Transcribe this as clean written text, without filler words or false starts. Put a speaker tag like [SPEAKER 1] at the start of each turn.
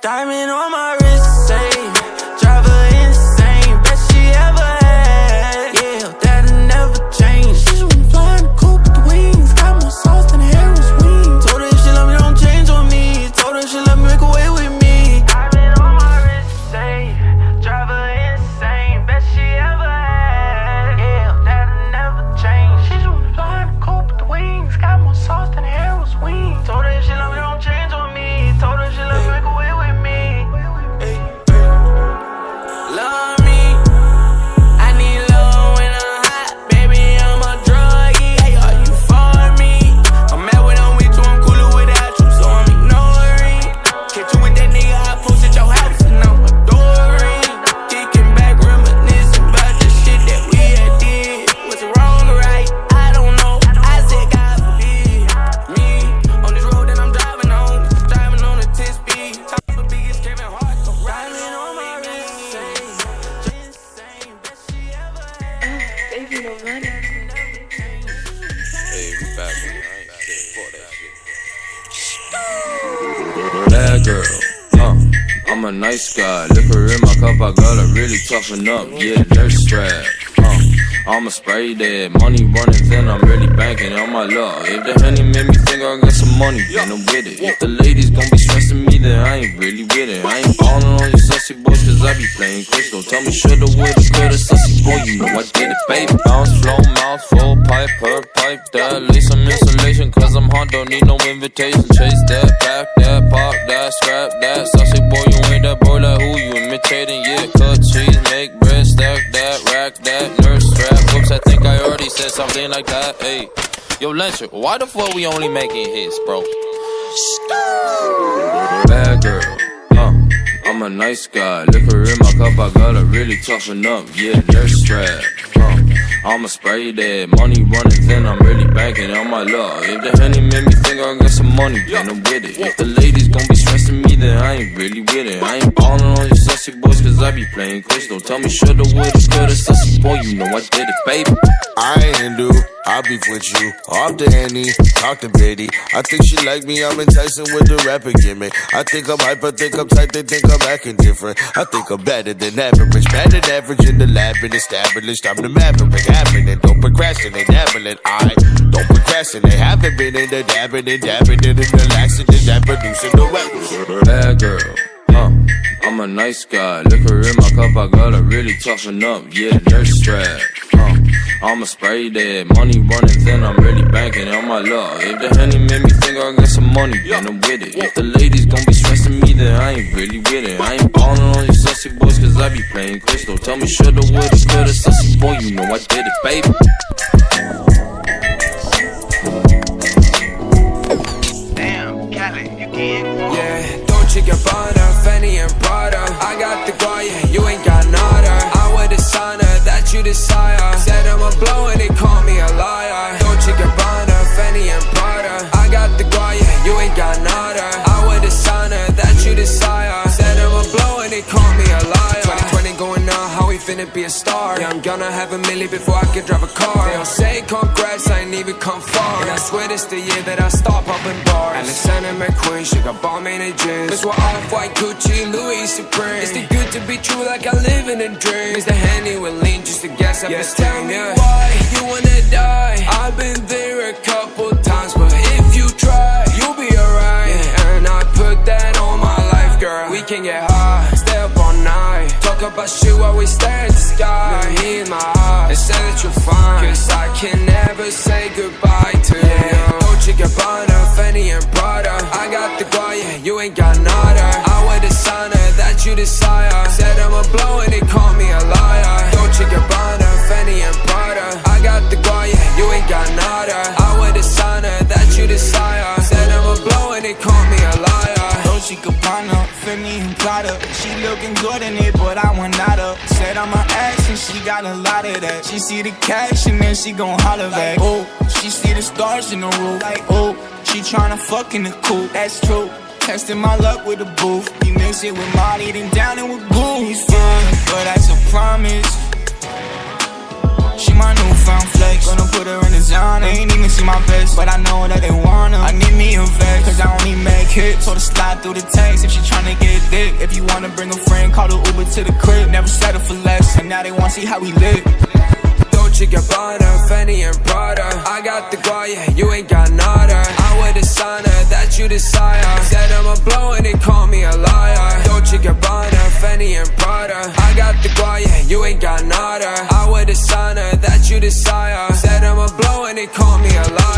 [SPEAKER 1] Diamond on my wrist, say, drive her insane. Best she ever had, yeah, that'll never change. She just wanna fly in the coupe with the wings. Got more sauce than a Harris wing. Told her if she love me, don't change on me. Told her if she love me, make away with me. Diamond on my wrist, say, drive her insane. Best she ever had, yeah, that'll never change. She just wanna fly in the coupe with the wings. Got more sauce than a Harris wing. Told her if she love me, don't change on me. Told her if she love me, make away with me. Love me, I need love when I'm hot. Baby, I'm a druggie. Hey, are you for me? I'm mad when I'm with you, I'm cooler without you, so I'm ignoring. Catch you with that nigga, I posted your house and I'm adoring. Kicking back, reminiscing about the shit that we had did. Was it wrong or right? I don't know. I said God forbid me on this road that I'm driving on a 10 speed. Top of the biggest Kevin Hart. Riding on my wrist, insane, best she ever had.
[SPEAKER 2] Baby, no money.
[SPEAKER 3] Hey, we back on the night. Fuck that shit. Bad girl, I'm a nice guy. Liquor in my cup, I gotta really toughen up. Yeah, nurse strap. I'ma spray that. Money running thin, I'm really banking on my luck. If the honey made me think I got some money, then I'm with it. If the ladies gon' be stressing me, then I ain't really with it. I ain't ballin' on you sussy boys, cause I be playing quick. Don't tell me shoulda, woulda, coulda, sussy boy, you know I did it, baby. Bounce, flow, mouth, full pipe, per pipe that. Lay some insulation, cause I'm hot, don't need no invitation. Chase that, pack that, pop that, scrap that. Sussy boy, you ain't that boy, like who you imitating? Yeah, cut cheese, make bread, stack that, rack that, nurse strap. Whoops, I think I already said something like that. Hey, yo, Lencher, why the fuck we only making hits, bro? Bad girl, I'm a nice guy. Liquor in my cup, I gotta really toughen up. Yeah, nurse strap. I'ma spray that. Money running thin, I'm really banking on my luck. If the honey made me think I got some money, then I'm with it. If the ladies gon' be stressing me, then I ain't really with it. I ain't ballin' on you sussy boys, cause I be playing quiz. Don't tell me shoulda, woulda, coulda, sussy boy, you know I did it, baby.
[SPEAKER 4] I ain't do, I beef with you. Off the Annie, talk to Betty. I think she like me, I'm enticing with the rapper gimmick. I think I'm hyper, think I'm tight, they think I'm acting different. I think I'm better than average, better than average in the lab and established. I'm the maverick, happening, don't procrastinate, dabbling. I don't procrastinate, haven't been in the dabbing and dabbing and the laxative that producing the weapons.
[SPEAKER 3] Bad girl, I'm a nice guy. Liquor in my cup, I gotta really toughen up. Yeah, nurse strap. I'ma spray that. Money running thin, I'm really banking on my luck. If the honey made me think I got some money, then I'm with it. If the ladies gon' be stressing me, then I ain't really with it. I ain't ballin' on you sussy boys, cause I be playing quiz. Don't tell me shoulda, woulda, coulda, sussy boy, you know I did it, baby.
[SPEAKER 1] Damn, Cali, you can't.
[SPEAKER 5] Yeah, Dolce Gabbana, Fanny and Prada. I got the Goya, you ain't got nada. I wear the sauna that you desire. Said I'm a blow and they call me a liar. Dolce Gabbana, Fanny and Prada. I got the Goya, you ain't got nada. I wear the sauna that you desire. Said I'm a blow and they call me a liar. 2020 going on, how we finna be a star? Yeah, I'm gonna have a milli before I can drive a car. They don't say congrats, I ain't even come far. And I swear this the year that I stop popping bars. Alexander McQueen, she got bomb in the jeans. This what Off-White, Gucci, Louis Supreme. It's the good to be true like I live in a dream. It's the Henny with lean just to gas up the steam. Tell me why you wanna die. I've been there a couple times, but if you try, you'll be alright. Yeah, and I put that on my life, girl. We can get high, stay up all night. Talk about shit while we stare at the sky. Look me in my eyes and say that you're fine, cause I can never say goodbye to you. Dolce Gabbana, Fanny and Prada. I got the Goya, you ain't got nada. I wear the sauna that you desire. Said I'm a blow and they call me a liar. Dolce Gabbana, Fanny and Prada. I got the Goya, you ain't got nada. I wear the sauna that you desire. Said I'm a blow and they call me a liar.
[SPEAKER 1] Dolce Gabbana, Fanny and Prada. She looking good in it, but I want nada. Said I'm an ass and she got a lot of that. She see the cash and then she gon' holler back. Oh, she see the stars in the roof. Like, oh, she tryna fuck in the coupe. That's true. Testing my luck with a booth. You mix it with Molly, then down it with Goo. He's fine, but that's a promise. She my newfound flex. Gonna put her in the zone. They ain't even see my best, but I know that they wanna. I need me a vex, cause I only make
[SPEAKER 2] kid. Told her slide through the tanks if she tryna get dick. If you wanna bring a friend, call the Uber to the crib. Never settle for less, and now they wanna see how we live.
[SPEAKER 5] Dolce Gabbana, Fendi and Prada. I got the guap, yeah, you ain't got nada. I wear the sauna that you desire. Said I'm a blow and they call me a liar. Dolce Gabbana, Fendi and Prada. I got the guap, yeah, you ain't got nada. I wear the sauna that you desire. Said I'm a blow and they call me a liar.